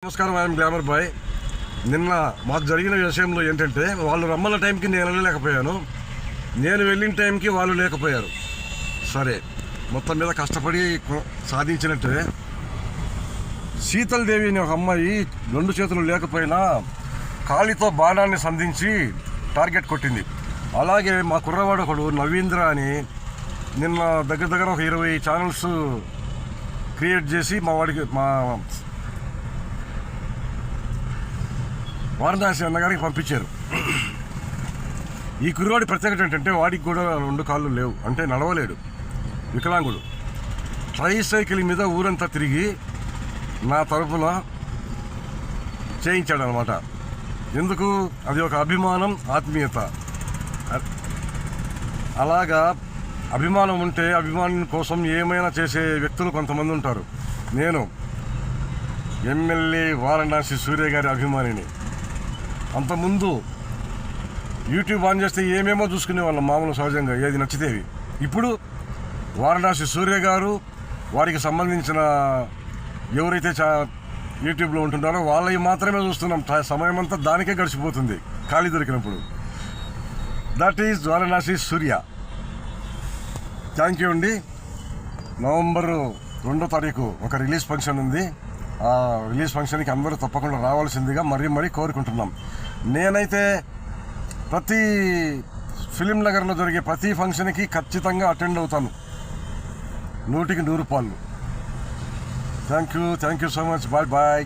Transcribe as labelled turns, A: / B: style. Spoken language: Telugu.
A: నమస్కారం, ఐఎమ్ గ్లామర్ బాయ్. నిన్న మాకు జరిగిన విషయంలో ఏంటంటే, వాళ్ళు రమ్మన్న టైంకి నేను వెళ్ళలేకపోయాను, నేను వెళ్ళిన టైంకి వాళ్ళు లేకపోయారు. సరే, మొత్తం మీద కష్టపడి సాధించినట్టే. శీతల్ దేవి అనే ఒక అమ్మాయి 2 చేతులు లేకపోయినా కాలితో బాణాన్ని సంధించి టార్గెట్ కొట్టింది. అలాగే మా కుర్రవాడు ఒకడు నవీంద్ర అని నిన్న దగ్గర ఒక 20 ఛానల్స్ క్రియేట్ చేసి మా వారణాసి అన్నగారికి పంపించారు. ఈ కుర్రవాడి ప్రత్యేకత ఏంటంటే, వాడికి కూడా 2 కాళ్ళు లేవు, అంటే నడవలేడు, వికలాంగుడు. ట్రైసైకిల్ మీద ఊరంతా తిరిగి నా తరఫున చేయించాడు అనమాట. ఎందుకు? అది ఒక అభిమానం, ఆత్మీయత. అలాగా అభిమానం ఉంటే అభిమానం కోసం ఏమైనా చేసే వ్యక్తులు కొంతమంది ఉంటారు. నేను ఎమ్మెల్యే వారణాసి సూర్య గారి అభిమానిని. అంతకుముందు యూట్యూబ్ ఆన్ చేస్తే ఏమేమో చూసుకునేవాళ్ళం, మామూలు సహజంగా ఏది నచ్చితేవి. ఇప్పుడు వారణాసి సూర్య గారు, వారికి సంబంధించిన ఎవరైతే యూట్యూబ్లో ఉంటున్నారో వాళ్ళవి మాత్రమే చూస్తున్నాం. సమయం అంతా దానికే గడిచిపోతుంది ఖాళీ దొరికినప్పుడు. That is Varanasi Surya. Thank you అండి. నవంబర్ 2వ తారీఖు ఒక రిలీజ్ ఫంక్షన్ ఉంది. ఆ రిలీజ్ ఫంక్షన్కి అందరూ తప్పకుండా రావాల్సిందిగా మరీ కోరుకుంటున్నాం. నేనైతే ప్రతి ఫిలిం నగర్లో జరిగే ప్రతి ఫంక్షన్కి ఖచ్చితంగా అటెండ్ అవుతాను, 100కి 100 పాళ్ళు. Thank you so much. Bye.